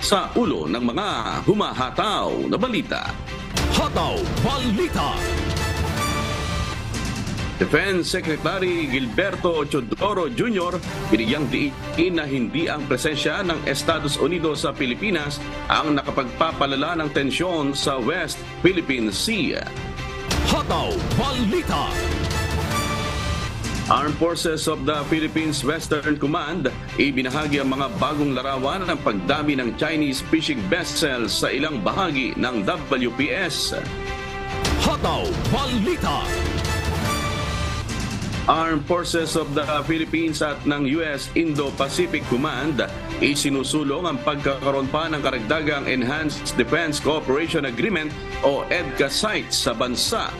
sa ulo ng mga humahataw na balita. Hataw Balita. Defense Secretary Gilberto Chodoro Jr. binigyang diin na hindi ang presensya ng Estados Unidos sa Pilipinas ang nakapagpapalala ng tensyon sa West Philippine Sea. Hataw Balita. Armed Forces of the Philippines Western Command ibinahagi ang mga bagong larawan ng pagdami ng Chinese fishing vessels sa ilang bahagi ng WPS. Hataw Balita. Armed Forces of the Philippines at ng US Indo-Pacific Command isinusulong ang pagkakaroon pa ng karagdagang Enhanced Defense Cooperation Agreement o EDCA sites sa bansa.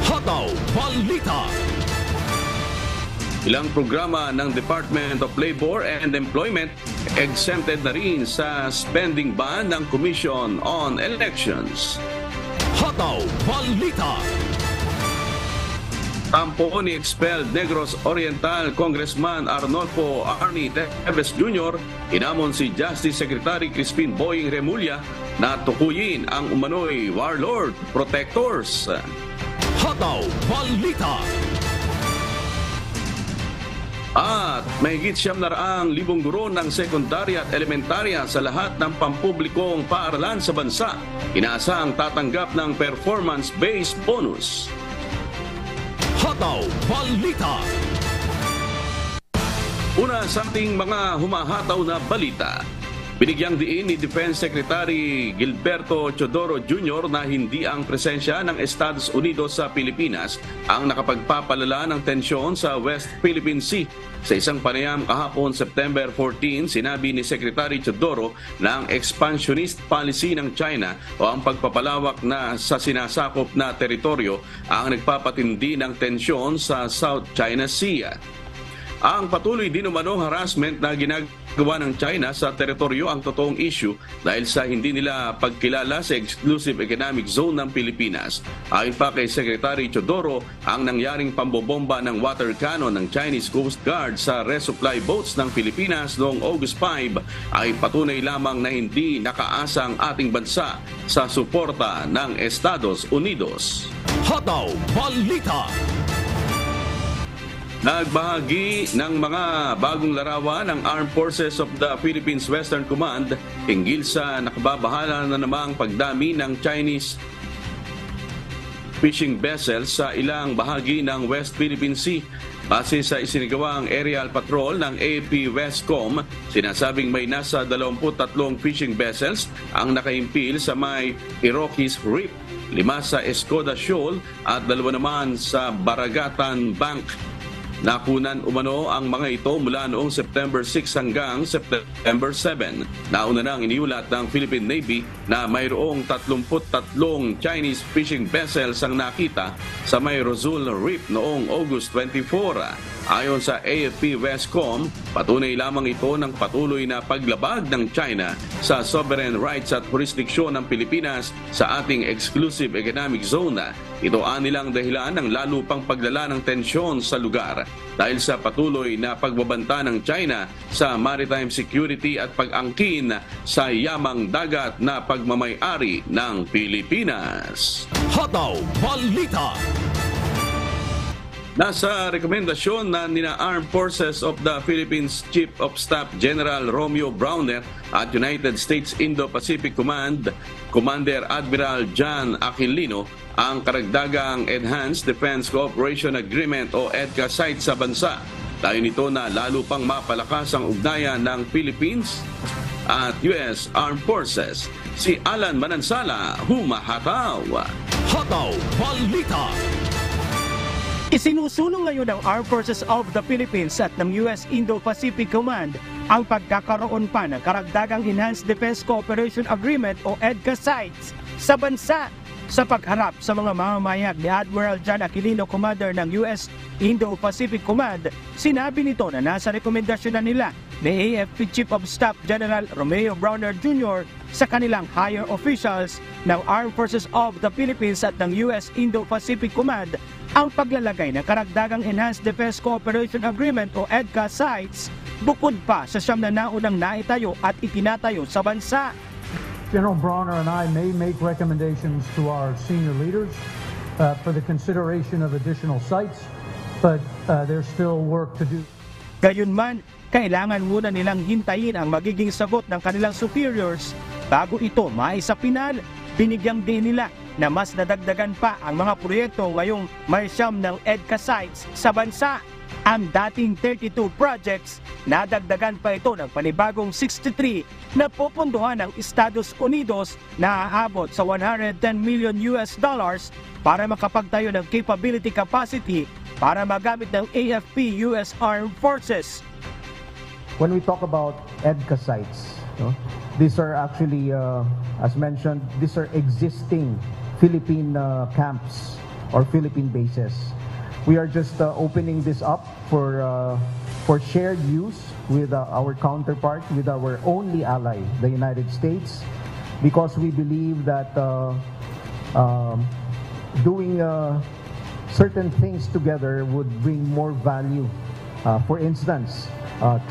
Hataw Balita. Ilang programa ng Department of Labor and Employment exempted na rin sa spending ban ng Commission on Elections. Hataw Balita. Tampo ni expelled Negros Oriental Congressman Arnolfo Arnie Teves Jr. inamon si Justice Secretary Crispin Boying Remulla na tukuyin ang umano'y warlord protectors. Hataw Balita. At mahigit 700,000 guro ng sekundarya at elementarya sa lahat ng pampublikong paaralan sa bansa inaasahang tatanggap ng performance-based bonus. Hataw Balita. Una sa ating mga humahataw na balita. Binigyang diin ni Defense Secretary Gilberto Chodoro Jr. na hindi ang presensya ng Estados Unidos sa Pilipinas ang nakapagpapalala ng tensyon sa West Philippine Sea. Sa isang panayam kahapon September 14, sinabi ni Secretary Chodoro na ang expansionist policy ng China o ang pagpapalawak na sa sinasakop na teritoryo ang nagpapatindi ng tensyon sa South China Sea. Ang patuloy din umanong harassment na ginagawa ng China sa teritoryo ang totoong issue dahil sa hindi nila pagkilala sa Exclusive Economic Zone ng Pilipinas. Ayon pa kay Secretary Chodoro, ang nangyaring pambobomba ng water cannon ng Chinese Coast Guard sa resupply boats ng Pilipinas noong August 5 ay patunay lamang na hindi nakaasa ang ating bansa sa suporta ng Estados Unidos. Hataw Balita. Nagbahagi ng mga bagong larawan ng Armed Forces of the Philippines Western Command hinggil sa nakababahala na namang pagdami ng Chinese fishing vessels sa ilang bahagi ng West Philippine Sea. Base sa isinagawang aerial patrol ng AFP Westcom, sinasabing may nasa 23 fishing vessels ang nakaimpil sa may Iroquois Reef, 5 sa Escoda Shoal at 2 naman sa Baragatan Bank. Nakunan umano ang mga ito mula noong September 6 hanggang September 7. Nauna nang iniulat ng Philippine Navy na mayroong 33 Chinese fishing vessels ang nakita sa may Rosul Reef noong August 24. Ayon sa AFP Westcom, patunay lamang ito ng patuloy na paglabag ng China sa sovereign rights at jurisdiksyon ng Pilipinas sa ating exclusive economic zone. Ito anilang dahilan ng lalo pang paglala ng tensyon sa lugar dahil sa patuloy na pagbabanta ng China sa maritime security at pag-angkin sa yamang dagat na pagmamay-ari ng Pilipinas. Hataw Balita. Nasa rekomendasyon na nina Armed Forces of the Philippines Chief of Staff General Romeo Browner at United States Indo-Pacific Command Commander Admiral John Aquilino ang karagdagang Enhanced Defense Cooperation Agreement o EDCA site sa bansa. Dahil nito na lalo pang mapalakas ang ugnayan ng Philippines at US Armed Forces. Si Alan Manansala, humahataw. Hataw Balita. Isinusulong ngayon ng Armed Forces of the Philippines at ng US Indo-Pacific Command ang pagkakaroon pa ng karagdagang Enhanced Defense Cooperation Agreement o EDCA sites sa bansa sa pagharap sa mga mamamayag ni Admiral John Aquilino, Commander ng US Indo-Pacific Command. Sinabi nito na nasa rekomendasyon na nila ni AFP Chief of Staff General Romeo Browner Jr. sa kanilang higher officials ng Armed Forces of the Philippines at ng US Indo-Pacific Command ang paglalagay ng karagdagang Enhanced Defense Cooperation Agreement o EDCA sites bukod pa sa siyam na naunang naitayo at itinatayo sa bansa. General Bronner and I may make recommendations to our senior leaders for the consideration of additional sites, but there's still work to do. Gayunman, kailangan muna nilang hintayin ang magiging sagot ng kanilang superiors bago ito maisapinal. Binigyang din nila na mas nadagdagan pa ang mga proyekto ngayong may siyam ng EDCA sites sa bansa. Ang dating 32 projects, nadagdagan pa ito ng panibagong 63 na pupunduhan ng Estados Unidos na aabot sa $110 million para makapagtayo ng capability capacity para magamit ng AFP US Armed Forces. When we talk about EDCA sites, these are actually, as mentioned, these are existing Philippine camps or Philippine bases. We are just opening this up for shared use with our counterpart, with our only ally, the United States, because we believe that doing certain things together would bring more value. For instance,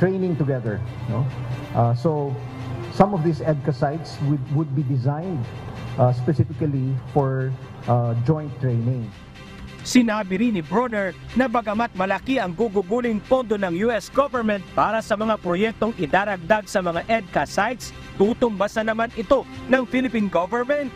training together. So some of these EDCA sites would be designed specifically for joint training. Sinabi rin ni Bronner na bagamat malaki ang guguguling pondo ng US government para sa mga proyektong idaragdag sa mga EDCA sites, tutumbasan naman ito ng Philippine government.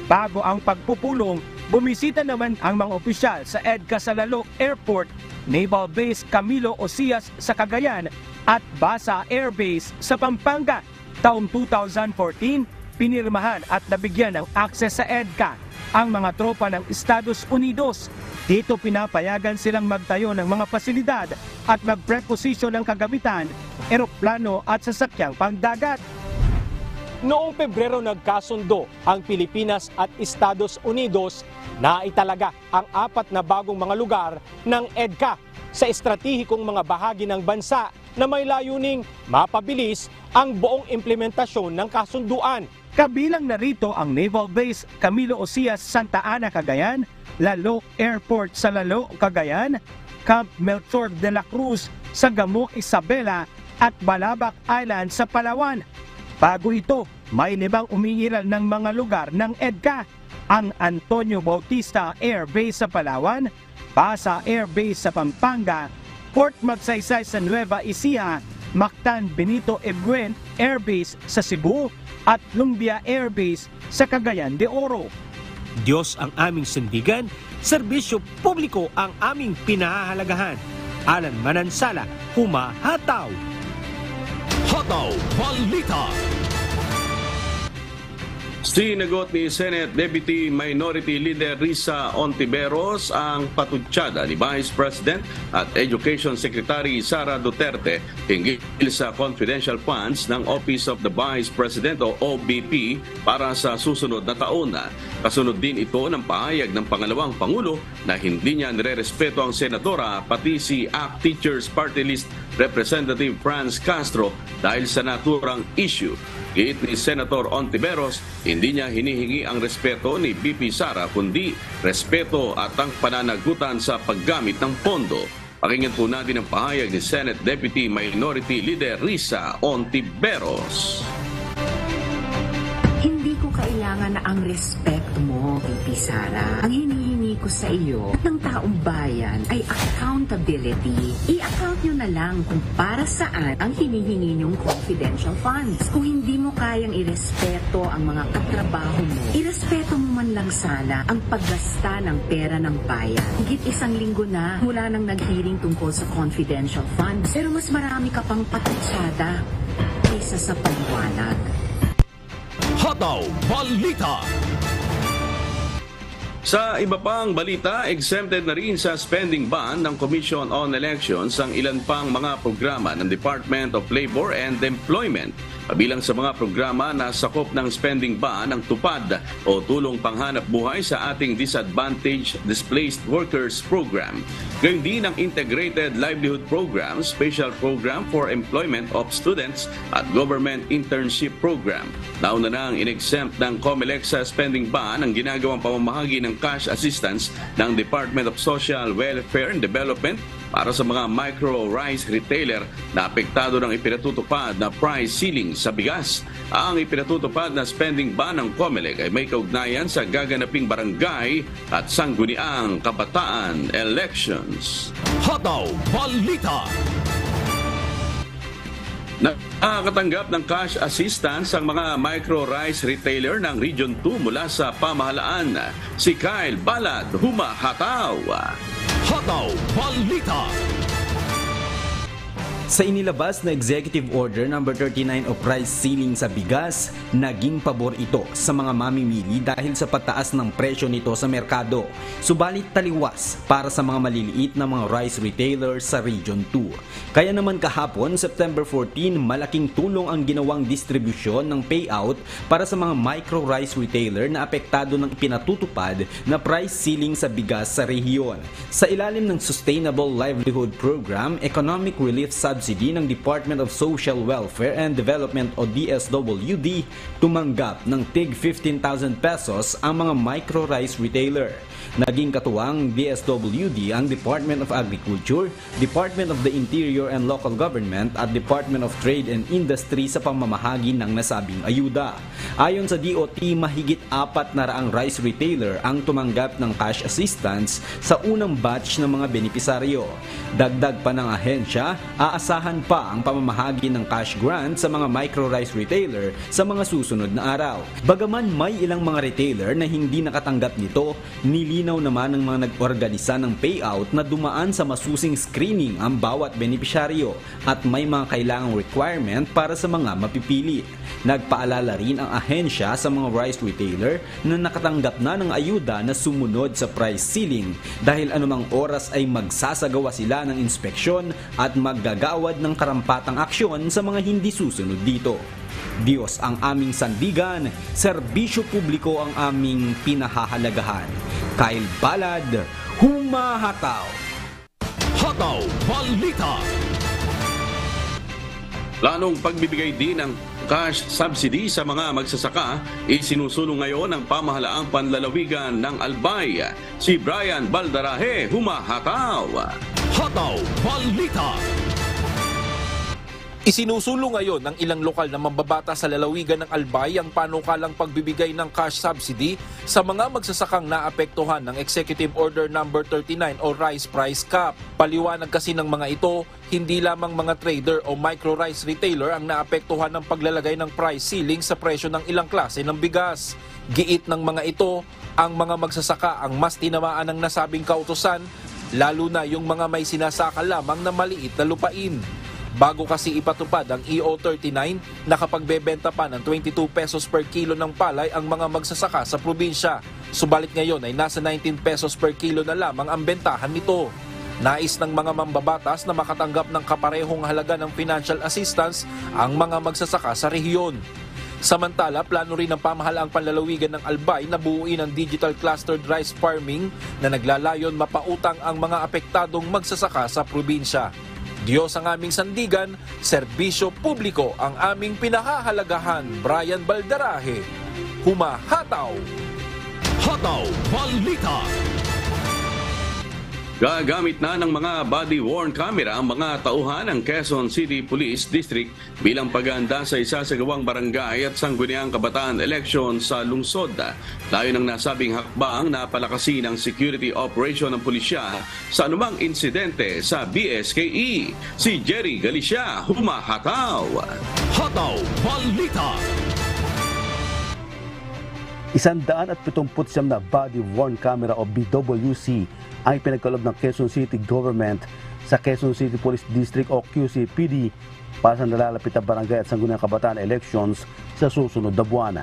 Bago ang pagpupulong, bumisita naman ang mga opisyal sa EDCA sa Lalo Airport, Naval Base Camilo Ocias sa Cagayan at Basa Air Base sa Pampanga. Taong 2014, pinirmahan at nabigyan ng access sa EDCA ang mga tropa ng Estados Unidos. Dito pinapayagan silang magtayo ng mga pasilidad at mag-preposition ng kagamitan, eroplano at sasakyang pangdagat. Noong Pebrero nagkasundo ang Pilipinas at Estados Unidos na italaga ang 4 na bagong mga lugar ng EDCA sa estratehikong mga bahagi ng bansa na may layuning mapabilis ang buong implementasyon ng kasunduan. Kabilang narito ang Naval Base Camilo Ocias, Santa Ana, Cagayan, Lalo Airport sa Lalo, Cagayan, Camp Melchor de la Cruz sa Gamok, Isabela at Balabac Island sa Palawan. Bago ito, may 5 umiiral ng mga lugar ng EDCA, ang Antonio Bautista Air Base sa Palawan, Basa Air Base sa Pampanga, Port Magsaysay sa Nueva Ecija, Mactan Benito Ebuen Air Base sa Cebu at Lumbia Air Base sa Cagayan de Oro. Diyos ang aming sandigan, serbisyo publiko ang aming pinahahalagahan. Alan Manansala, humahataw. Hataw Balita. Sinagot ni Senate Deputy Minority Leader Risa Ontiveros ang patutsada ni Vice President at Education Secretary Sara Duterte hinggil sa confidential funds ng Office of the Vice President o OVP para sa susunod na taon. Kasunod din ito ng pahayag ng pangalawang Pangulo na hindi niya nirerespeto ang senadora pati si ACT Teachers Party List Representative Franz Castro dahil sa naturang issue. Giit ni Senator Ontiveros, hindi niya hinihingi ang respeto ni VP Sara kundi respeto at ang pananagutan sa paggamit ng pondo. Pakinggan po natin ang pahayag ni Senate Deputy Minority Leader Risa Ontiveros. Hindi ko kailangan na ang respeto mo, VP Sara. Ang hinihingi ko sa iyo at ng taong bayan ay accountability. I-account nyo na lang kung para saan ang hinihingi nyong confidential funds. Kung hindi mo kayang irespeto ang mga katrabaho mo, irespeto mo man lang sana ang paggasta ng pera ng bayan. Higit 1 linggo na mula nang nag-hearing tungkol sa confidential funds, pero mas marami ka pang patutsada kaysa sa paliwanag. Hataw Balita. Sa iba pang balita, exempted na rin sa spending ban ng Commission on Elections ang ilan pang mga programa ng Department of Labor and Employment. Kabilang sa mga programa na sakop ng spending ban ang tupad o tulong panghanap buhay sa ating Disadvantaged Displaced Workers Program. Gayun din ang Integrated Livelihood Program, Special Program for Employment of Students at Government Internship Program. Nauna na ang in-exempt ng COMELEC sa spending ban ang ginagawang pamamahagi ng cash assistance ng Department of Social Welfare and Development para sa mga micro-rice retailer na apektado ng ipinatutupad na price ceiling sa bigas. Ang ipinatutupad na spending ban ng COMELEC ay may kaugnayan sa gaganaping barangay at sangguniang kabataan elections. Hataw Balita. Nakakatanggap ng cash assistance ang mga micro-rice retailer ng Region 2 mula sa pamahalaan. Si Kyle Balad, humahataw. Hataw Balita. Sa inilabas na Executive Order No. 39 o price ceiling sa bigas, naging pabor ito sa mga mamimili dahil sa pagtaas ng presyo nito sa merkado. Subalit taliwas para sa mga maliliit na mga rice retailers sa Region 2. Kaya naman kahapon, September 14, malaking tulong ang ginawang distribusyon ng payout para sa mga micro rice retailer na apektado ng pinatutupad na price ceiling sa bigas sa rehiyon. Sa ilalim ng Sustainable Livelihood Program, Economic Relief Subsidy ng Department of Social Welfare and Development o DSWD, tumanggap ng tig 15,000 pesos ang mga micro-rice retailer. Naging katuwang DSWD ang Department of Agriculture, Department of the Interior and Local Government at Department of Trade and Industry sa pamamahagi ng nasabing ayuda. Ayon sa DOT, mahigit 400 rice retailer ang tumanggap ng cash assistance sa unang batch ng mga benepisaryo. Dagdag pa ng ahensya, aasahan pa ang pamamahagi ng cash grant sa mga micro-rice retailer sa mga susunod na araw. Bagaman may ilang mga retailer na hindi nakatanggap nito, nilinaw naman ng mga nag-organisa ng payout na dumaan sa masusing screening ang bawat benepisyaryo at may mga kailangang requirement para sa mga mapipili. Nagpaalala rin ang ahensya sa mga rice retailer na nakatanggap na ng ayuda na sumunod sa price ceiling dahil anumang oras ay magsasagawa sila ng inspeksyon at maggagawad ng karampatang aksyon sa mga hindi susunod dito. Diyos ang aming sandigan, serbisyo publiko ang aming pinahahalagahan. Kyle Balad, humahataw. Hataw Balita. Planong pagbibigay din ng cash subsidy sa mga magsasaka, isinusulong ngayon ng pamahalaang panlalawigan ng Albay. Si Brian Baldarahe, humahataw. Hataw Balita. Isinusulong ngayon ng ilang lokal na mambabata sa lalawigan ng Albay ang panukalang pagbibigay ng cash subsidy sa mga magsasakang naapektuhan ng Executive Order No. 39 o Rice Price Cap. Paliwanag kasi ng mga ito, hindi lamang mga trader o micro-rice retailer ang naapektuhan ng paglalagay ng price ceiling sa presyo ng ilang klase ng bigas. Giit ng mga ito, ang mga magsasaka ang mas tinamaan ng nasabing kautusan, lalo na yung mga may sinasaka lamang na maliit na lupain. Bago kasi ipatupad ang EO39, nakapagbebenta pa ng 22 pesos per kilo ng palay ang mga magsasaka sa probinsya. Subalit ngayon ay nasa 19 pesos per kilo na lamang ang bentahan nito. Nais ng mga mambabatas na makatanggap ng kaparehong halaga ng financial assistance ang mga magsasaka sa rehiyon. Samantala, plano rin ng pamahalaang panlalawigan ng Albay na buuin ang digital clustered rice farming na naglalayon mapautang ang mga apektadong magsasaka sa probinsya. Diyos ang aming sandigan, serbisyo publiko ang aming pinahahalagahan. Brian Baldarahe, humahataw. Hataw Balita. Gagamit na ng mga body-worn camera ang mga tauhan ng Quezon City Police District bilang paghahanda sa isasagawang barangay at sangguniang kabataan election sa lungsod. Layo ng nasabing hakbang na palakasin ang security operation ng pulisya sa anumang insidente sa BSKE. Si Jerry Galicia, humahataw. Hataw Balita. 179 na body-worn camera o BWC ang pinagkaloob ng Quezon City Government sa Quezon City Police District o QCPD para sa nalalapit na barangay at sangguniang kabataan elections sa susunod na buwan.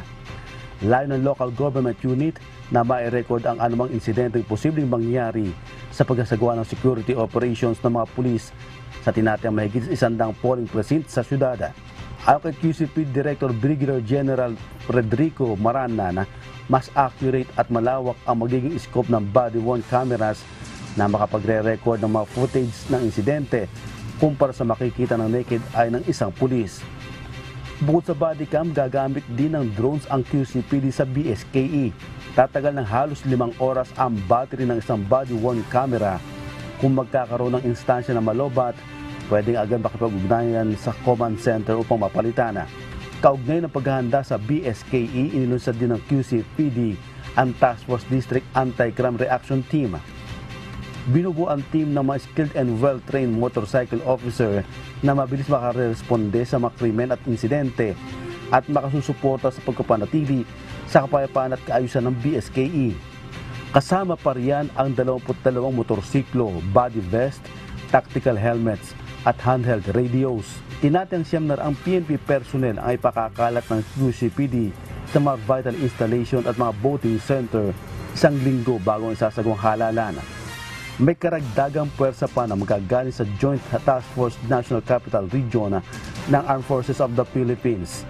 Layo ng local government unit na mai-record ang anumang insidenteng posibleng mangyari sa pagsasagawa ng security operations ng mga pulis sa tinatayang mahigit 100 polling precinct sa syudad. Ayon kay QCP Director Brigadier General Frederico Marana, mas accurate at malawak ang magiging scope ng body-worn cameras na makapagre-record ng mga footage ng insidente kumpara sa makikita ng naked eye ng isang pulis. Bukod sa bodycam, gagamit din ng drones ang QCPD sa BSKE. Tatagal ng halos 5 oras ang battery ng isang body-worn camera. Kung magkakaroon ng instansya na malobat, pwedeng agad makipag-ugnayan sa command center upang mapalitan. Kaugnay ng paghahanda sa BSKE, inilunsad din ng QCPD ang Task Force District Anti-Crime Reaction Team. Binubuo ang team ng mga skilled and well-trained motorcycle officer na mabilis makaresponde sa mga krimen at insidente at makasusuporta sa pagkapanatili sa kapayapaan at kaayusan ng BSKE. Kasama pa riyan ang 22 motorsiklo, body vest, tactical helmets at handheld radios. Tinatayang siyam na ang PNP personnel ang ipakakalat ng QCPD sa mga vital installation at mga boating center 1 linggo bago ang isasagawang halalan. May karagdagang puwersa pa na magagaling sa Joint Task Force National Capital Region ng Armed Forces of the Philippines,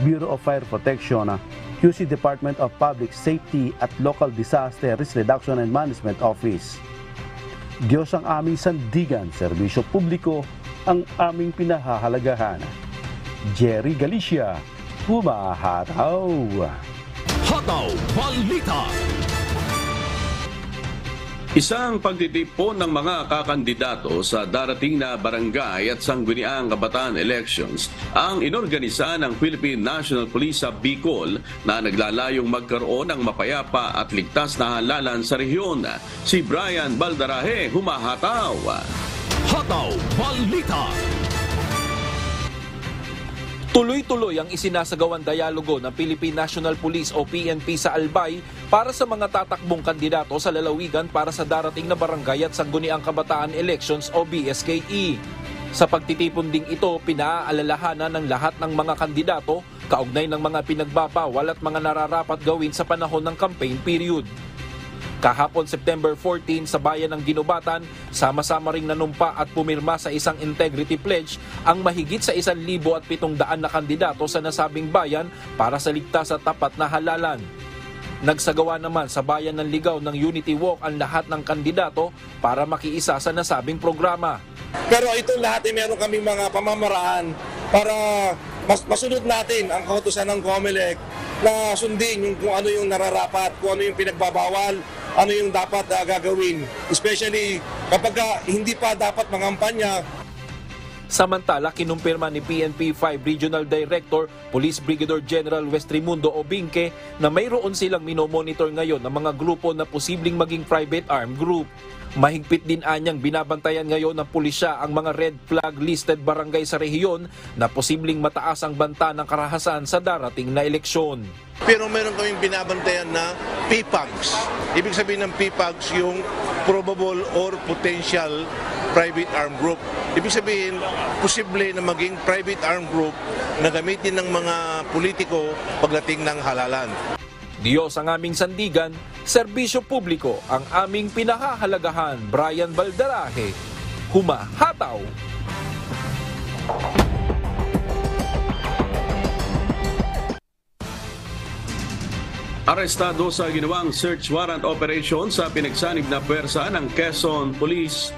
Bureau of Fire Protection, QC Department of Public Safety at Local Disaster Risk Reduction and Management Office. Diyos ang aming sandigan, serbisyo publiko ang aming pinahahalagahan. Jerry Galicia, humahataw. Hataw Balita. Isang pagtitipon ng mga kakandidato sa darating na barangay at sangguniang kabataan elections ang inorganisa ng Philippine National Police sa Bicol na naglalayong magkaroon ng mapayapa at ligtas na halalan sa rehiyon. Si Brian Baldarahe, humahataw. Hataw Balita. Tuloy-tuloy ang isinasagawang dialogo ng Philippine National Police o PNP sa Albay para sa mga tatakbong kandidato sa lalawigan para sa darating na barangay at sangguniang kabataan elections o BSKE. Sa pagtitipon ding ito, pinaaalalahanan ng lahat ng mga kandidato kaugnay ng mga pinagbabawal at mga nararapat gawin sa panahon ng campaign period. Kahapon September 14 sa bayan ng Ginubatan, sama-sama ring nanumpa at pumirma sa isang integrity pledge ang mahigit sa 1,700 na kandidato sa nasabing bayan para sa ligtas at tapat na halalan. Nagsagawa naman sa bayan ng Ligaw ng Unity Walk ang lahat ng kandidato para makiisa sa nasabing programa. Pero ito lahat ay meron kaming mga pamamaraan para masunod natin ang kautusan ng COMELEC na sundin yung kung ano yung nararapat, kung ano yung pinagbabawal, ano yung dapat gagawin. Especially kapag hindi pa dapat mangampanya. Samantala, kinumpirma ni PNP 5 Regional Director, Police Brigadier General Westrimundo Obinque na mayroon silang minomonitor ngayon ng mga grupo na posibleng maging private armed group. Mahigpit din anyang binabantayan ngayon ng pulisya ang mga red flag listed barangay sa rehiyon na posibleng mataas ang banta ng karahasan sa darating na eleksyon. Pero meron kaming binabantayan na PPAGs. Ibig sabihin ng PPAGs yung probable or potential private armed group. Ibig sabihin, posible na maging private armed group na gamitin ng mga politiko pagdating ng halalan. Diyos ang aming sandigan, serbisyo publiko ang aming pinahahalagahan. Brian Baldarahe, humahataw. Arestado sa ginawang search warrant operation sa pinagsanib na puwersa ng Quezon Police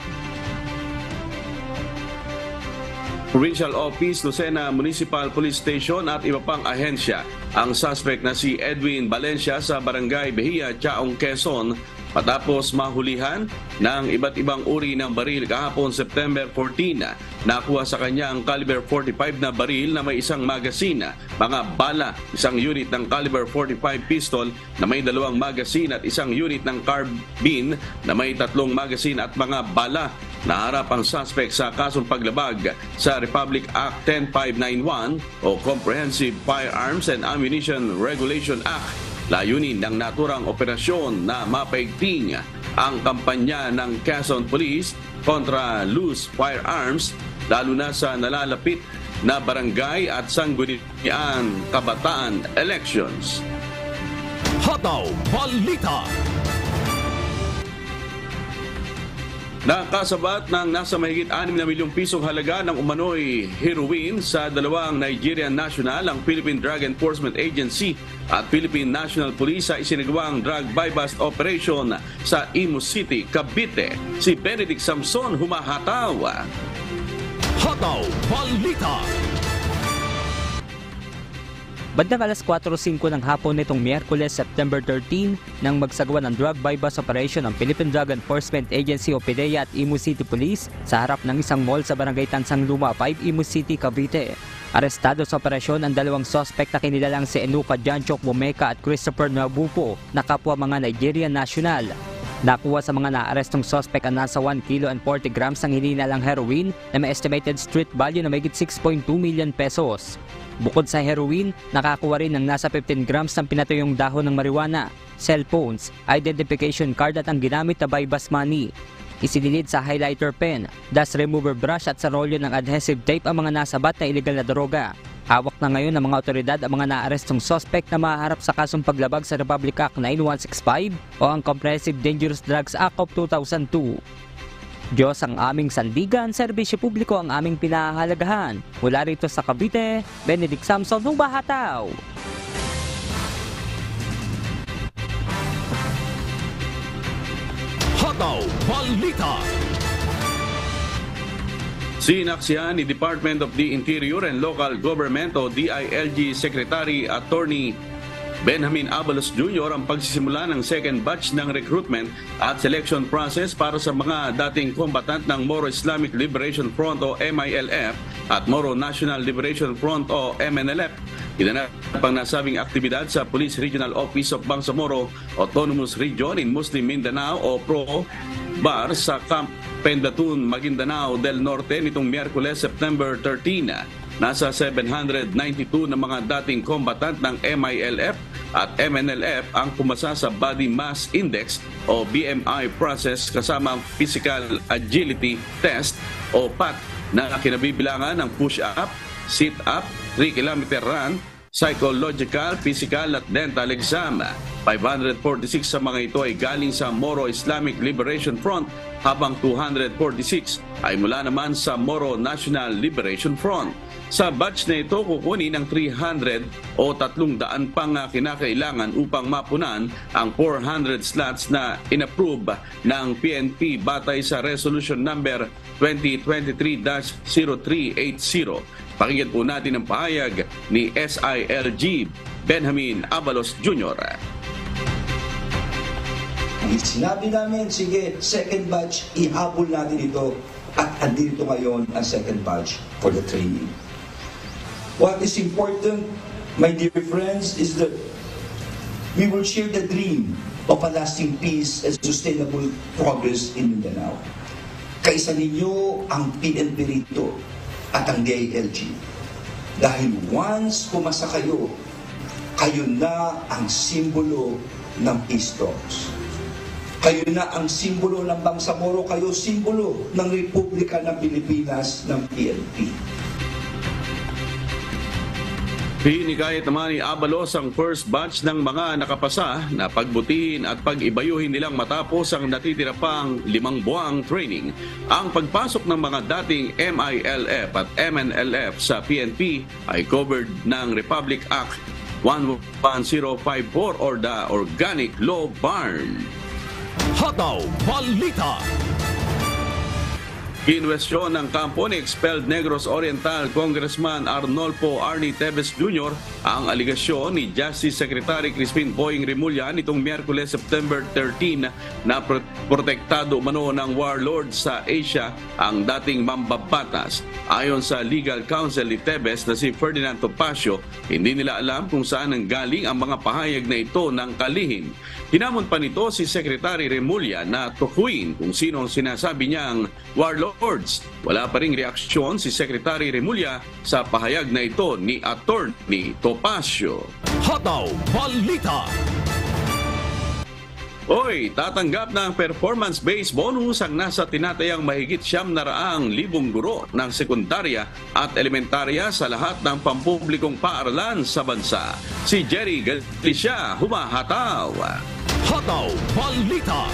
Provincial Office, Lucena Municipal Police Station at iba pang ahensya. Ang suspect na si Edwin Valencia sa Barangay Behia, Chaong, Quezon matapos mahulihan ng iba't ibang uri ng baril kahapon September 14. Nakuha sa kanya ang caliber 45 na baril na may isang magasin, mga bala, isang unit ng caliber 45 pistol na may 2 magasin at isang unit ng carbine na may 3 magasin at mga bala. Naharap ang suspect sa kasong paglabag sa Republic Act 10591 o Comprehensive Firearms and Ammunition Regulation Act. Layunin ng naturang operasyon na mapaigting ang kampanya ng Quezon Police kontra loose firearms lalo na sa nalalapit na barangay at sangguniang kabataan elections. Hataw Balita. Nakasabat ng nasa mahigit 6 na milyong pisong halaga ng umano'y heroin sa dalawang Nigerian national ang Philippine Drug Enforcement Agency at Philippine National Police sa isinagawang drug buy-bust operation sa Imus City, Cavite. Si Benedict Samson humahataw. Hataw Balita. Bandang alas 4:05 ng hapon nitong Miyerkules, September 13, nang magsagawa ng drug buy-bust operation ng Philippine Drug Enforcement Agency o PDEA at Imus City Police sa harap ng isang mall sa Barangay Tansang Luma 5, Imus City, Cavite. Arestado sa operasyon ang dalawang suspect na kinilalang si Enuka Janchok Bumeka at Christopher Nabupo na kapwa mga Nigerian national. Nakuha sa mga naarestong suspect ang nasa 1 kilo and 40 grams ng hininalang heroin na may estimated street value na mahigit 6.2 million pesos. Bukod sa heroin, nakakuha rin ng nasa 15 grams ng pinatuyong dahon ng marijuana, cellphones, identification card at ang ginamit na buy-bust money. Isinilid sa highlighter pen, dust remover brush at sa rolyo ng adhesive tape ang mga nasabat na iligal na droga. Hawak na ngayon ng mga otoridad ang mga naarestong suspect na maharap sa kasong paglabag sa Republic Act 9165 o ang Comprehensive Dangerous Drugs Act of 2002. Diyos ang aming sandigan, serbisyo publiko ang aming pinahahalagahan. Mula rito sa Cavite, Benedict Samson ng Bahataw. Hataw Balita. Sinaksihan ni Department of the Interior and Local Government o DILG Secretary Attorney Benjamin Abalos Jr. ang pagsisimula ng second batch ng recruitment at selection process para sa mga dating kombatant ng Moro Islamic Liberation Front o MILF at Moro National Liberation Front o MNLF. Ginanap ang nasabing aktibidad sa Police Regional Office of Bangsamoro Autonomous Region in Muslim Mindanao o PRO Bar sa Camp Pendatun, Maguindanao del Norte nitong Miyerkules, September 13. Nasa 792 na mga dating kombatant ng MILF at MNLF ang pumasa sa Body Mass Index o BMI process kasama Physical Agility Test o PAT na kinabibilangan ng push-up, sit-up, 3-kilometer run, psychological, physical at dental exam. 546 sa mga ito ay galing sa Moro Islamic Liberation Front habang 246 ay mula naman sa Moro National Liberation Front. Sa batch na ito, kukunin ng 300 o 300 pang kinakailangan upang mapunan ang 400 slots na inapprove ng PNP batay sa Resolution Number 2023-0380. Pakinggan po natin ang pahayag ni SILG Benjamin Abalos Jr. Sinabi namin, sige, second batch, ihabol natin ito at andito ngayon ang second batch for the training. What is important, my dear friends, is that we will share the dream of a lasting peace and sustainable progress in Mindanao. Kaisa ninyo ang PNP rito at ang DILG. Dahil once pumasa kayo, kayo na ang simbolo ng peace talks. Kayo na ang simbolo ng Bangsamoro, kayo simbolo ng Republika ng Pilipinas ng PNP. Hinikayat naman ni Abalos ang first batch ng mga nakapasa na pagbutihin at pag-ibayuhin nilang matapos ang natitira pang 5 buwang training. Ang pagpasok ng mga dating MILF at MNLF sa PNP ay covered ng Republic Act 11054 or the Organic Law Barn. Hataw Balita. Kinwestiyon ng kampo ni expelled Negros Oriental Congressman Arnolfo Arnie Tevez Jr. ang aligasyon ni Justice Secretary Crispin Boying Remulla nitong Miyerkules, September 13 na protektado umano ng warlords sa Asia ang dating mambabatas. Ayon sa legal counsel ni Tevez na si Ferdinand Topacio, hindi nila alam kung saan nanggaling ang mga pahayag na ito ng kalihim. Hinamon pa nito si Secretary Remulla na tukuyin kung sino ang sinasabi niyang warlords. Wala pa ring reaksyon si Secretary Remulla sa pahayag na ito ni Attorney Topacio. Hataw Balita. Oy, tatanggap ng performance-based bonus ang nasa tinatayang mahigit 700,000 guro ng sekundarya at elementarya sa lahat ng pampublikong paaralan sa bansa. Si Jerry Galicia humahataw. Hataw Balita.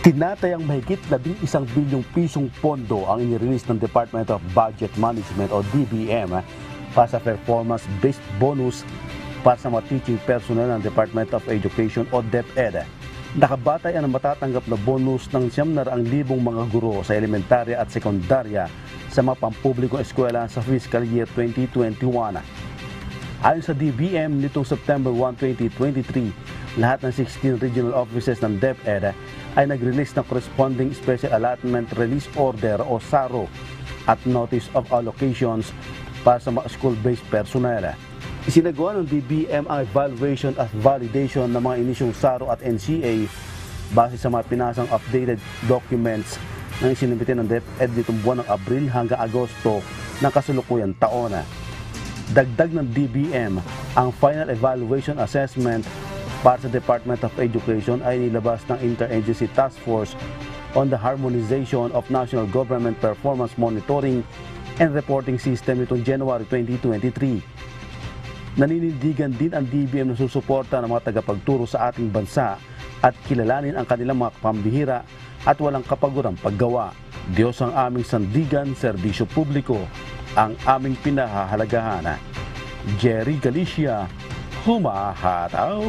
Tinatayang mahigit 11 bilyong pisong pondo ang inirelease ng Department of Budget Management o DBM para sa performance-based bonus para sa mga teaching personnel ng Department of Education o DepEd. Nakabatay ang matatanggap na bonus ng 900,000 mga guro sa elementarya at sekundarya sa mga pampublikong eskwela sa fiscal year 2021. Ayon sa DBM, nitong September 1, 2023, lahat ng 16 regional offices ng DepEd ay nag-release ng corresponding Special Allotment Release Order o SARO at Notice of Allocations para sa mga school-based personnel. Isinagawa ng DBM ang evaluation at validation ng mga inisyong SARO at NCA base sa mga pinasang updated documents na isinimite ng DepEd nitong buwan ng Abril hanggang Agosto ng kasalukuyang taon. Dagdag ng DBM, ang Final Evaluation Assessment para sa Department of Education ay nilabas ng Interagency Task Force on the Harmonization of National Government Performance Monitoring and Reporting System nitong January 2023. Naninindigan din ang DBM na susuporta ng mga tagapagturo sa ating bansa at kilalanin ang kanilang mga pambihira at walang kapagurang paggawa. Diyos ang aming sandigan, serbisyo publiko, ang aming pinahahalagahan. Jerry Galicia, humahataw.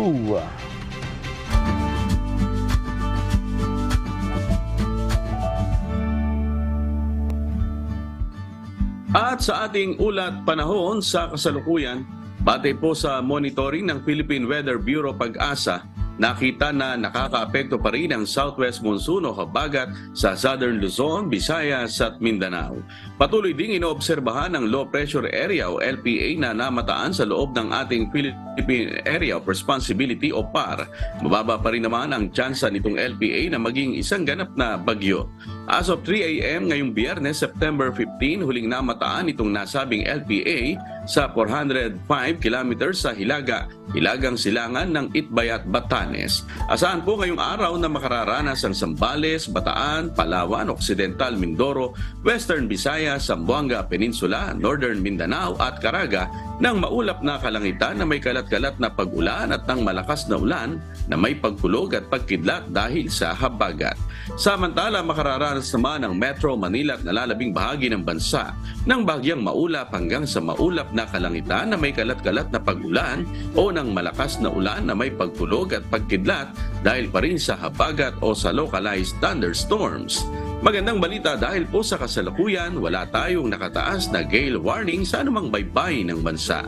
At sa ating ulat panahon sa kasalukuyan, batay po sa monitoring ng Philippine Weather Bureau Pag-asa, nakita na nakakaapekto pa rin ang southwest monsoon o habagat sa southern Luzon, Visayas at Mindanao. Patuloy ding inoobserbahan ng low pressure area o LPA na namataan sa loob ng ating Philippine Area of Responsibility o PAR. Mababa pa rin naman ang tsansa nitong LPA na maging isang ganap na bagyo. As of 3 a.m. ngayong Biyernes, September 15, huling namataan itong nasabing LPA sa 405 kilometers sa hilagang silangan ng Itbay at Batanes. Asahan po ngayong araw na makararanas ang Zambales, Bataan, Palawan, Occidental Mindoro, Western Visayas, Zamboanga Peninsula, Northern Mindanao at Caraga ng maulap na kalangitan na may kalat-kalat na pag-ulan at ng malakas na ulan na may pagkulog at pagkidlat dahil sa habagat. Samantala, makararanas naman ang Metro Manila at nalalabing bahagi ng bansa ng bahagyang maulap hanggang sa maulap na kalangitan na may kalat-kalat na pag-ulan o ng malakas na ulan na may pagkulog at pagkidlat dahil pa rin sa habagat o sa localized thunderstorms. Magandang balita dahil po sa kasalukuyan, wala tayong nakataas na gale warning sa anumang baybayin ng bansa.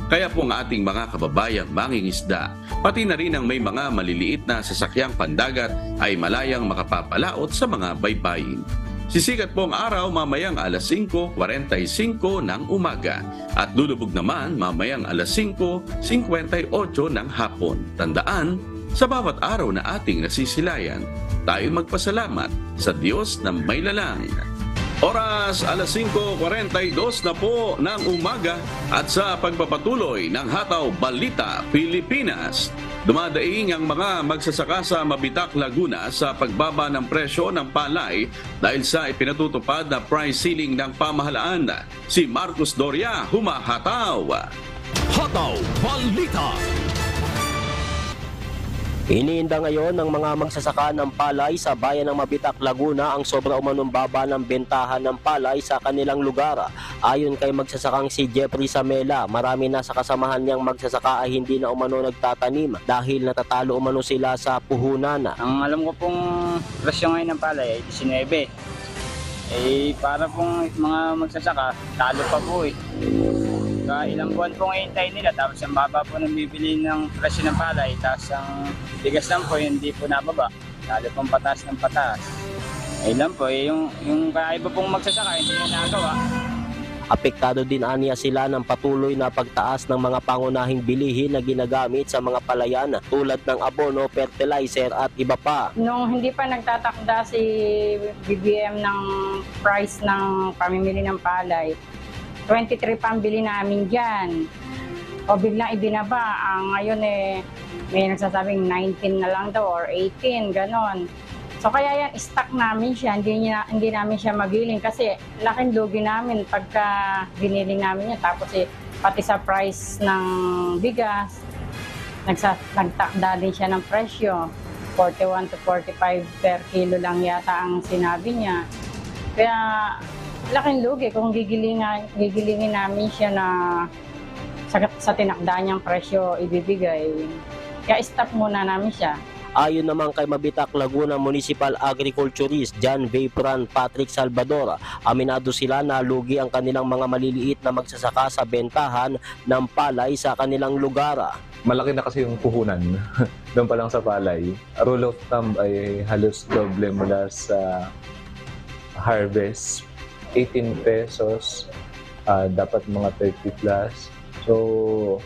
Kaya po ang ating mga kababayang mangingisda, pati na rin ang may mga maliliit na sasakyang pandagat ay malayang makapapalaot sa mga baybayin. Sisikat po ang araw mamayang alas 5:45 ng umaga at lulubog naman mamayang alas 5:58 ng hapon. Tandaan, sa bawat araw na ating nasisilayan, tayo magpasalamat sa Diyos na may lalang. Oras alas 5:42 na po ng umaga at sa pagpapatuloy ng Hataw Balita Pilipinas, dumadaing ang mga magsasaka sa Mabitak, Laguna sa pagbaba ng presyo ng palay dahil sa ipinatutupad na price ceiling ng pamahalaan. Si Marcos Doria, humahataw. Hataw Balita. Iniinda ngayon ng mga magsasaka ng palay sa bayan ng Mabitak, Laguna ang sobra umanong baba ng bentahan ng palay sa kanilang lugar. Ayon kay magsasakang si Jeffrey Samela, marami na sa kasamahan niyang magsasaka ay hindi na umano nagtatanim dahil natatalo umano sila sa puhunan. Ang alam ko pong presyo ngayon ng palay ay 19. Para pong mga magsasaka, talo pa po . Ilang buwan po ngayon nila tapos ang baba po nang bibili ng presyo ng palay tapos ang bigas lang po hindi po nababa, lalo pong pataas ng pataas. Lang po yung iba pong magsasaka hindi na nagawa. Apektado din aniya sila ng patuloy na pagtaas ng mga pangunahing bilihin na ginagamit sa mga palayan tulad ng abono, fertilizer at iba pa. Nung hindi pa nagtatakda si BBM ng price ng pamimili ng palay, 23 pa ang bili namin dyan. O biglang ibinaba. Ngayon may nagsasabing 19 na lang daw or 18, ganon. So kaya yan, stock namin siya. Hindi namin siya magiling kasi laking lugi namin pagka binili namin yan. Tapos pati sa price ng bigas, nagtakda din siya ng presyo. 41 to 45 per kilo lang yata ang sinabi niya. Kaya laking lugi kung gigilingin namin siya na sa tinakdaan niyang presyo ibibigay. Kaya stop muna namin siya. Ayon naman kay Mabitak Laguna Municipal Agriculturist John Vapran Patrick Salvador, aminado sila na lugi ang kanilang mga maliliit na magsasaka sa bentahan ng palay sa kanilang lugar. Malaki na kasi yung puhunan doon pa lang sa palay. Rule of thumb ay halos doble mula sa harvest. 18 pesos, dapat mga 30 plus. So,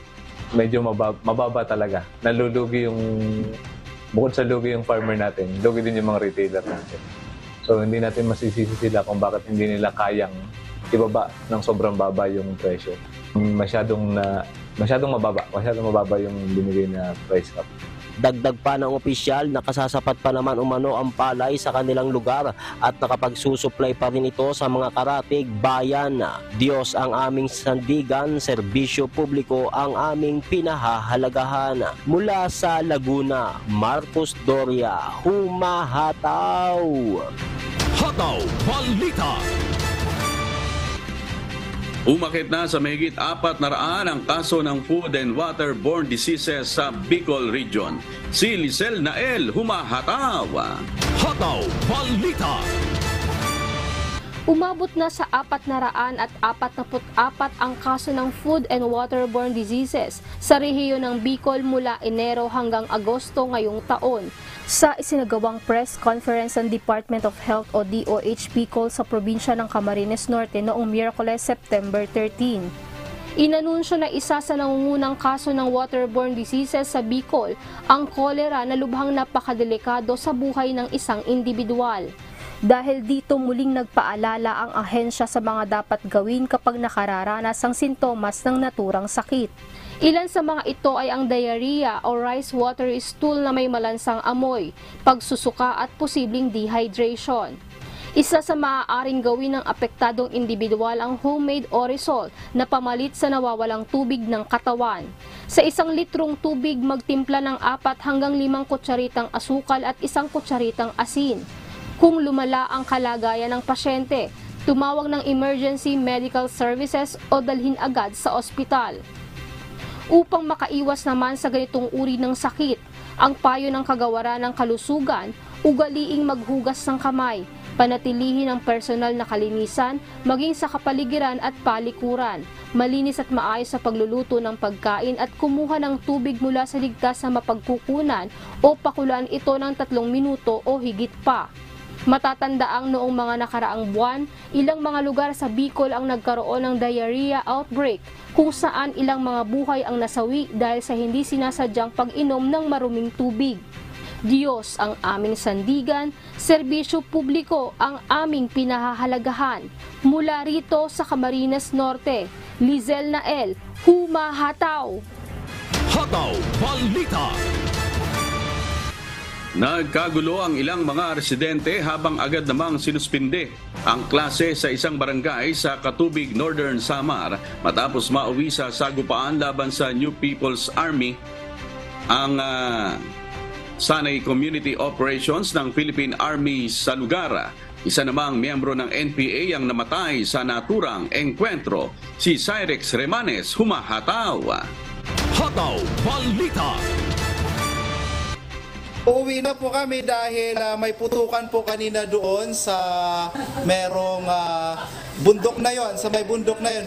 medyo mababa talaga. Nalulugi yung, bukod sa lugi yung farmer natin, lugi din yung mga retailer natin. So, hindi natin masisisi sila kung bakit hindi nila kayang ibaba ng sobrang baba yung presyo. Masyadong mababa yung binigay na price cap. Dagdag pa ng opisyal na kasasapat pa naman umano ang palay sa kanilang lugar at nakapagsusupply pa rin ito sa mga karatig bayan. Diyos ang aming sandigan, serbisyo publiko ang aming pinahahalagahan. Mula sa Laguna, Marcos Doria, humahataw! Hataw Balita. Umakit na sa mahigit 400 ang kaso ng food and waterborne diseases sa Bicol Region. Si Lizel Nael, humahataw! Hataw Balita. Umabot na sa 444 ang kaso ng food and waterborne diseases sa rehiyon ng Bicol mula Enero hanggang Agosto ngayong taon. Sa isinagawang press conference ng Department of Health o DOH Bicol sa probinsya ng Camarines Norte noong Miyerkules, September 13. Inanunsyo na isa sa nangungunang kaso ng waterborne diseases sa Bicol ang kolera na lubhang napakadelikado sa buhay ng isang individual. Dahil dito muling nagpaalala ang ahensya sa mga dapat gawin kapag nakararanas ang sintomas ng naturang sakit. Ilan sa mga ito ay ang diarrhea o rice water stool na may malansang amoy, pagsusuka at posibleng dehydration. Isa sa maaaring gawin ng apektadong individual ang homemade orisol na pamalit sa nawawalang tubig ng katawan. Sa 1 litrong tubig, magtimpla ng 4 hanggang 5 kutsaritang asukal at 1 kutsaritang asin. Kung lumala ang kalagayan ng pasyente, tumawag ng emergency medical services o dalhin agad sa ospital. Upang makaiwas naman sa ganitong uri ng sakit, ang payo ng kagawaran ng kalusugan, ugaliing maghugas ng kamay, panatilihin ang personal na kalinisan, maging sa kapaligiran at palikuran, malinis at maayos sa pagluluto ng pagkain at kumuha ng tubig mula sa ligtas na mapagkukunan o pakulaan ito ng 3 minuto o higit pa. Matatandaang noong mga nakaraang buwan, ilang mga lugar sa Bicol ang nagkaroon ng diarrhea outbreak kung saan ilang mga buhay ang nasawi dahil sa hindi sinasadyang pag-inom ng maruming tubig. Diyos ang aming sandigan, serbisyo publiko ang aming pinahahalagahan. Mula rito sa Camarines Norte, Lizel Nael, humahataw! Hataw Balita. Nagkagulo ang ilang mga residente habang agad namang sinuspinde ang klase sa isang barangay sa Katubig, Northern Samar matapos mauwi sa sagupaan laban sa New People's Army ang Sanay Community Operations ng Philippine Army sa lugar. Isa namang miyembro ng NPA ang namatay sa naturang engkwentro. Si Cyrex Remanes, humahataw! Hataw Balita. Uuwi na po kami dahil may putukan po kanina doon sa merong bundok na yon, sa may bundok na yon.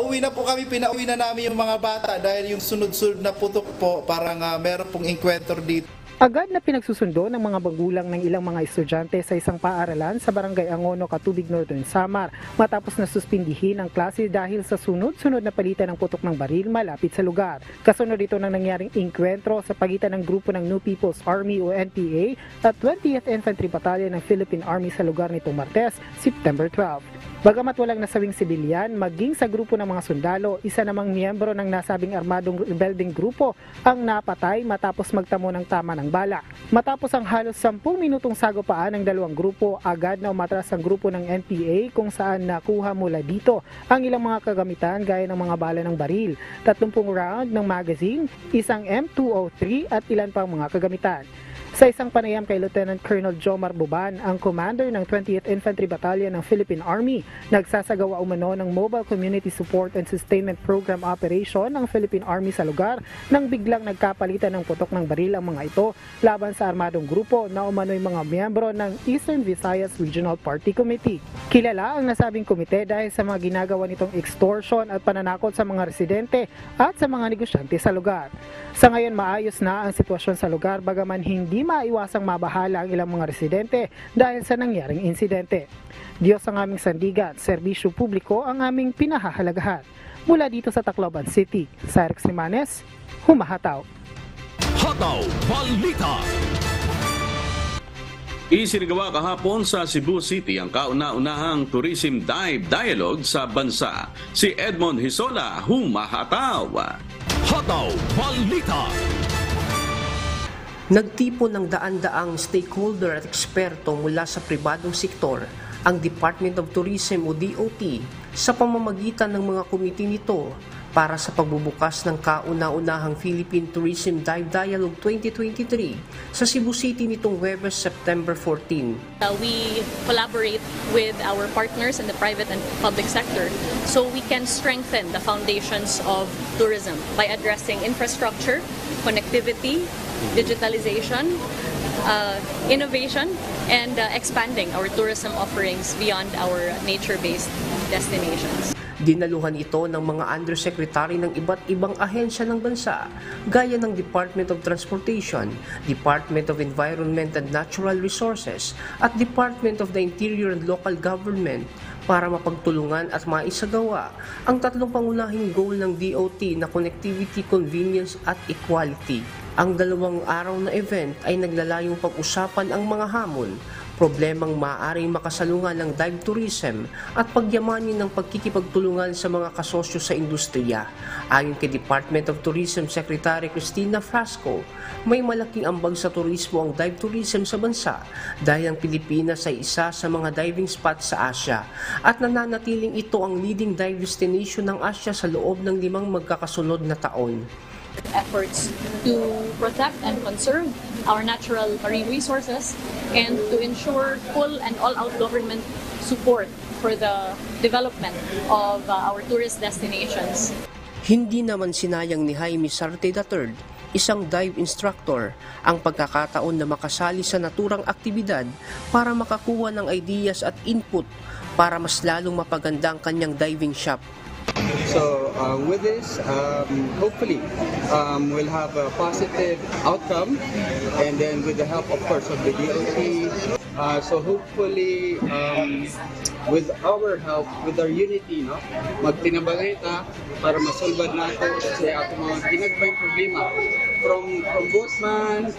Uwi na po kami, pinauwi na namin yung mga bata dahil yung sunod-sunod na putok po, parang meron pong encounter dito. Agad na pinagsusundo ng mga magulang ng ilang mga estudyante sa isang paaralan sa Barangay Angono, Katubig, Northern Samar matapos na suspindihin ang klase dahil sa sunod-sunod na palitan ng putok ng baril malapit sa lugar. Kasunod ito ng nangyaring engkwentro sa pagitan ng grupo ng New People's Army o NPA at 20th Infantry Battalion ng Philippine Army sa lugar nitong Martes, September 12. Bagamat walang nasawing sibilyan, maging sa grupo ng mga sundalo, isa namang miyembro ng nasabing armadong rebelding grupo ang napatay matapos magtamo ng tama ng bala. Matapos ang halos 10 minutong sagupaan ng dalawang grupo, agad na umatras ang grupo ng NPA kung saan nakuha mula dito ang ilang mga kagamitan gaya ng mga bala ng baril, 30 round ng magazine, isang M203 at ilan pang mga kagamitan. Sa isang panayam kay Lieutenant Colonel Jomar Buban, ang commander ng 20th Infantry Battalion ng Philippine Army, nagsasagawa umano ng Mobile Community Support and Sustainment Program Operation ng Philippine Army sa lugar nang biglang nagkapalitan ng putok ng baril ang mga ito laban sa armadong grupo na umano'y mga miyembro ng Eastern Visayas Regional Party Committee. Kilala ang nasabing komite dahil sa mga ginagawa nitong extortion at pananakot sa mga residente at sa mga negosyante sa lugar. Sa ngayon, maayos na ang sitwasyon sa lugar bagaman hindi maiwasang mabahala ang ilang mga residente dahil sa nangyaring insidente. Diyos ang aming sandigan, serbisyo publiko ang aming pinahahalagahan. Mula dito sa Tacloban City, Cyrix Limanes, humahataw. Hataw Balita. Isinagawa kahapon sa Cebu City ang kauna-unahang tourism dialogue sa bansa. Si Edmond Hisola, humahataw. Hataw Balita. Nagtipon ng daan-daang stakeholder at eksperto mula sa pribadong sektor ang Department of Tourism o DOT sa pamamagitan ng mga komite nito para sa pagbubukas ng kauna-unahang Philippine Tourism Dialogue 2023 sa Cebu City nitong Huwebes, September 14. We collaborate with our partners in the private and public sector so we can strengthen the foundations of tourism by addressing infrastructure, connectivity, digitalization, innovation, and expanding our tourism offerings beyond our nature-based destinations. Dinaluhan ito ng mga undersecretary ng iba't ibang ahensya ng bansa, gaya ng Department of Transportation, Department of Environment and Natural Resources, at Department of the Interior and Local Government para mapagtulungan at maisagawa ang tatlong pangunahing goal ng DOT na connectivity, convenience at equality. Ang 2 araw na event ay naglalayong pag-usapan ang mga hamon, problemang maaaring makasalungan ng dive tourism at pagyamanin ng pagkikipagtulungan sa mga kasosyo sa industriya. Ayon kay Department of Tourism Secretary Cristina Frasco, may malaking ambag sa turismo ang dive tourism sa bansa dahil ang Pilipinas ay isa sa mga diving spot sa Asia at nananatiling ito ang leading dive destination ng Asia sa loob ng 5 magkakasunod na taon. Efforts to protect and conserve our natural marine resources and to ensure full and all-out government support for the development of our tourist destinations. Hindi naman sinayang ni Jaime Sarte III, isang dive instructor, ang pagkakataon na makasali sa naturang aktibidad para makakuha ng ideas at input para mas lalong mapaganda ang kanyang diving shop. So with this, hopefully we'll have a positive outcome, and then with the help, of course, of the DOT. So hopefully, with our help, with our unity, no, magtinabalay ta para masolbad nato kasi ato mga ginagmayng problema from boatman,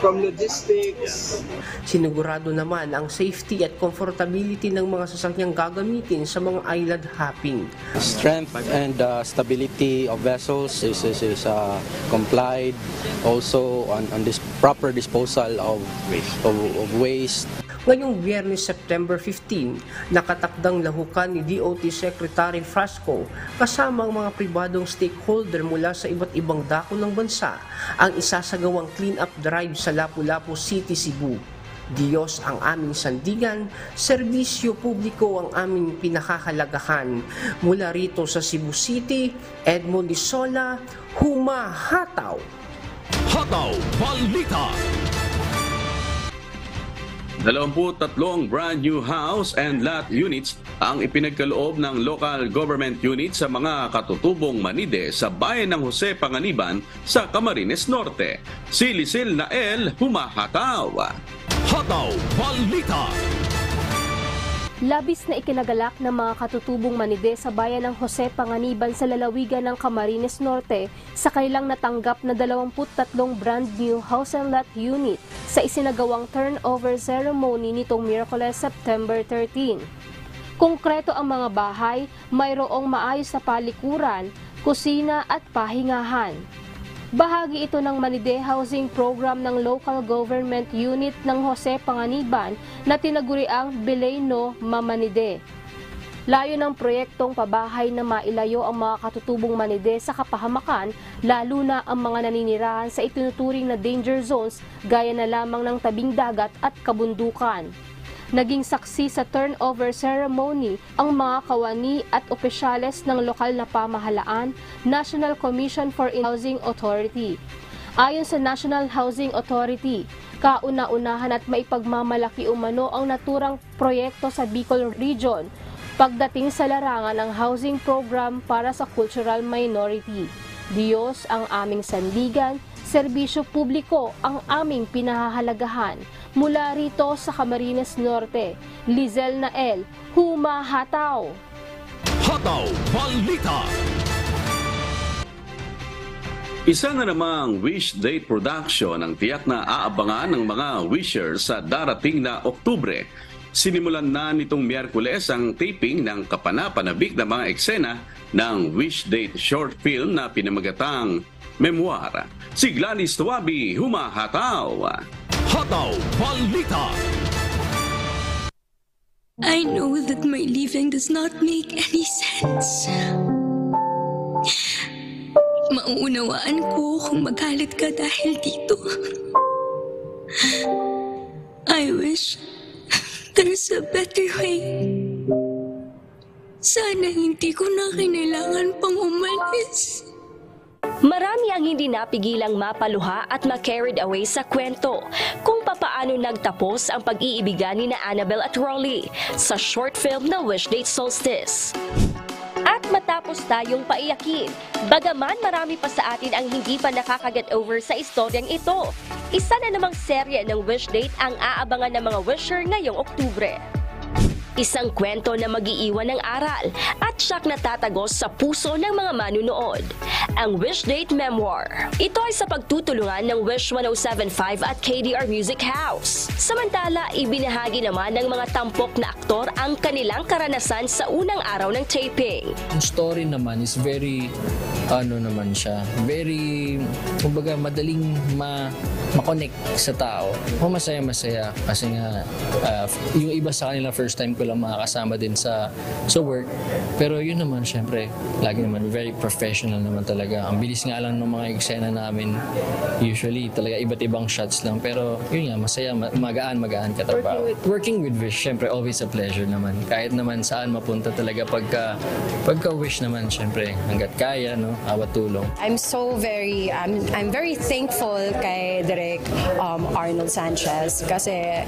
from logistics. Sinigurado naman ang safety at comfortability ng mga sasakyang gagamitin sa mga island hopping. Strength and stability of vessels is complied also on this proper disposal of waste. Ngayong Biyernes, September 15, nakatakdang lahukan ni DOT Secretary Frasco kasama ang mga pribadong stakeholder mula sa iba't ibang dako ng bansa ang isasagawang clean-up drive sa Lapu-Lapu City, Cebu. Diyos ang aming sandigan, serbisyo publiko ang aming pinakahalagahan. Mula rito sa Cebu City, Edmond Hisola, humahataw. Hataw Balita. 23 brand new house and lot units ang ipinagkaloob ng local government unit sa mga katutubong manide sa bayan ng Jose Panganiban sa Camarines Norte. Si Lisil Nael, humahataw. Hataw Balita. Labis na ikinagalak ng mga katutubong manide sa bayan ng Jose Panganiban sa lalawigan ng Camarines Norte sa kanilang natanggap na 23 brand new house and lot unit sa isinagawang turnover ceremony nitong Miyerkules, September 13. Konkreto ang mga bahay, mayroong maayos na palikuran, kusina at pahingahan. Bahagi ito ng Manide Housing Program ng Local Government Unit ng Jose Panganiban na tinaguriang Bilay no Mamanide. Layo ng proyektong pabahay na mailayo ang mga katutubong manide sa kapahamakan, lalo na ang mga naninirahan sa itinuturing na danger zones gaya na lamang ng tabing dagat at kabundukan. Naging saksi sa turnover ceremony ang mga kawani at opisyales ng lokal na pamahalaan, National Commission for Housing Authority. Ayon sa National Housing Authority, kauna-unahan at maipagmamalaki umano ang naturang proyekto sa Bicol Region pagdating sa larangan ng housing program para sa cultural minority. Diyos ang aming sandigan, serbisyo publiko ang aming pinahahalagahan. Mula rito sa Camarines Norte, Lizel Nael, humahataw! Hataw Balita! Isa na namang wish date production ang tiyak na aabangan ng mga wishers sa darating na Oktubre. Sinimulan na nitong Miyerkules ang taping ng kapanapanabik na mga eksena ng wish date short film na pinamagatang Memoir. Si Gladys Tuabi, humahataw! Hataw Balita! I know that my leaving does not make any sense. Mauunawaan ko kung magalit ka dahil dito. I wish there's a better way. Sana hindi ko na kinailangan pang umalis. Marami ang hindi napigilang mapaluha at ma-carried away sa kwento kung papaano nagtapos ang pag-iibigan ni na Annabelle at Rolly sa short film na Wish Date Solstice. At matapos tayong paiyakin, bagaman marami pa sa atin ang hindi pa nakakaget over sa istoryang ito, isa na namang serye ng Wish Date ang aabangan ng mga wisher ngayong Oktubre. Isang kwento na mag-iiwan ng aral at siyak natatagos sa puso ng mga manunood. Ang Wish Date Memoir. Ito ay sa pagtutulungan ng Wish 1075 at KDR Music House. Samantala, ibinahagi naman ng mga tampok na aktor ang kanilang karanasan sa unang araw ng taping. Ang story naman is very, very, kumbaga madaling ma-connect sa tao. Masaya-masaya kasi nga, yung iba sa kanila first time ko lang makakasama din sa work. Pero yun naman, syempre, lagi naman, very professional naman talaga. Ang bilis nga lang ng mga eksena namin. Usually, talaga iba't ibang shots lang. Pero yun nga, masaya, magaan katrabaho. Working with Wish, syempre, always a pleasure naman. Kahit naman saan mapunta talaga pagka-wish naman, syempre, hanggat kaya, no? Awat tulong. I'm very thankful kay Direk Arnold Sanchez kasi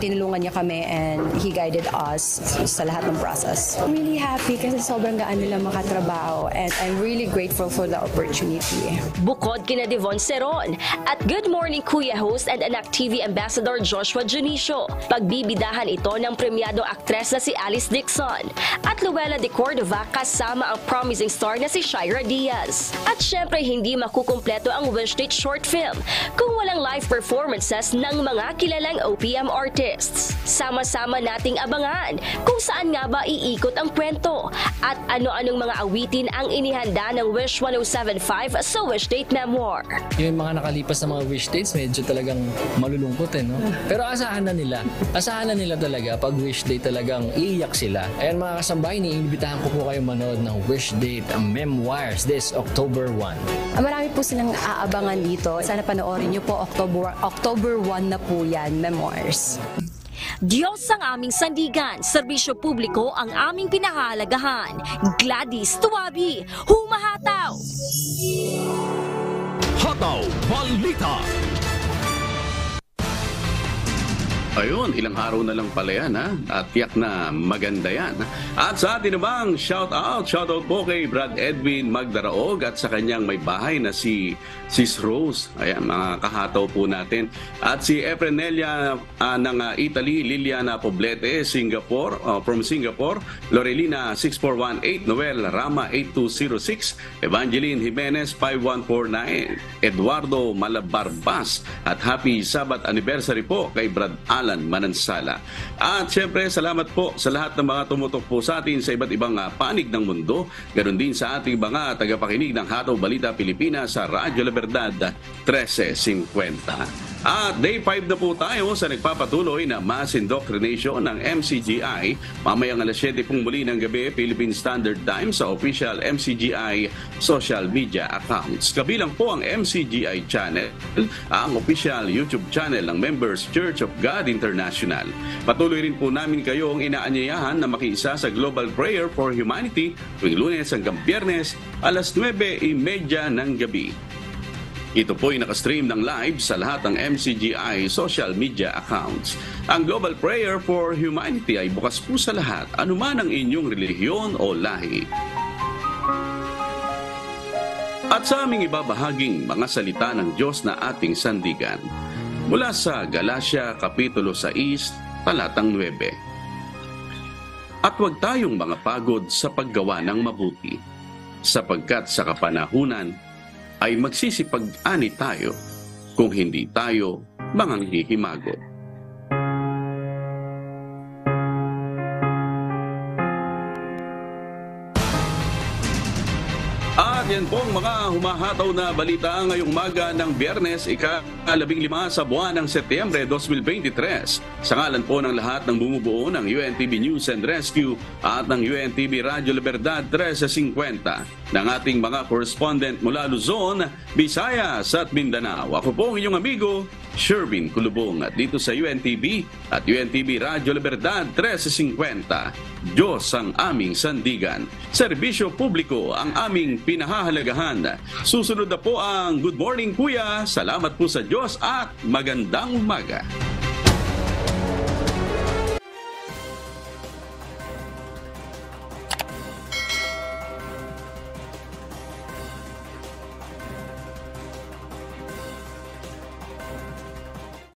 tinulungan niya kami and he guided us sa lahat ng process. I'm really happy kasi sobrang gaan nila makatrabaho and I'm really grateful for the opportunity. Bukod kina Devon Seron at Good Morning Kuya host and Anak TV Ambassador Joshua Junicio, pagbibidahan ito ng premyadong aktres na si Alice Dixon at Luella de Cordova kasama ang promising star na si Shira Diaz. At syempre hindi makukumpleto ang Wish Date short film kung walang live performances ng mga kilalang OPM artists. Sama-sama nating abangan kung saan nga ba iikot ang kwento at ano-anong mga awitin ang inihanda ng Wish 1075 sa Wish Date Memoir. Yung mga nakalipas na mga Wish Dates, medyo talagang malulungkot no? Pero asahan na nila talaga pag Wish Date talagang iiyak sila. Ayan mga kasambahay, iniimbitahan ko po kayo manood ng Wish Date Memoirs this October 1. Marami po silang aabangan dito. Sana panoorin niyo po October 1 na po yan, Memoirs. Diyos ang aming sandigan, serbisyo publiko ang aming pinahalagahan. Gladys Tuabi, humahataw! Hataw Balita! Ayun, ilang araw na lang pala yan, ha? At tiyak na maganda yan. At sa atin namang shoutout po kay Brad Edwin Magdaraog at sa kanyang may bahay na si Sis Rose. Ayan, mga kahataw po natin. At si Efrenelia ng Italy, Liliana Poblete, from Singapore, Lorelina 6418, Noel Rama 8206, Evangeline Jimenez 5149, Eduardo Malabarbas, at happy Sabbath anniversary po kay Brad Alan Manansala. At syempre, salamat po sa lahat ng mga tumutok po sa atin sa iba't ibang panig ng mundo. Ganon din sa ating mga tagapakinig ng Hataw Balita Pilipinas sa Radyo La Verdad 1350. At day 5 na po tayo sa nagpapatuloy na mass indoctrination ng MCGI. Mamayang alas 7 pong muli ng gabi, Philippine Standard Time sa official MCGI social media accounts. Kabilang po ang MCGI channel, ang official YouTube channel ng Members Church of God International. Patuloy rin po namin kayong inaanyayahan na makiisa sa Global Prayer for Humanity tuwing Lunes hanggang Biyernes alas 9:30 ng gabi. Ito po ay nakastream ng live sa lahat ng MCGI social media accounts. Ang Global Prayer for Humanity ay bukas po sa lahat, anuman ang inyong relihiyon o lahi. At sa aming ibabahaging mga salita ng Diyos na ating sandigan, mula sa Galatia Kapitulo 6, talatang 9. At huwag tayong mga pagod sa paggawa ng mabuti, sapagkat sa kapanahunan ay magsisipag-ani tayo kung hindi tayo manganghihimagot. At yan pong mga humahataw na balita ngayong umaga ng Biyernes, ika-15 sa buwan ng Setyembre 2023. Sa ngalan po ng lahat ng bumubuo ng UNTV News and Rescue at ng UNTV Radyo Libertad 1350 ng ating mga correspondent mula Luzon, Visayas at Mindanao. Ako po ang inyong amigo, Shervin Kulubong, at dito sa UNTV at UNTV Radyo Libertad 1350. Diyos ang aming sandigan. Serbisyo publiko ang aming pinahahalagahan. Susunod na po ang Good Morning Kuya. Salamat po sa Diyos at magandang umaga.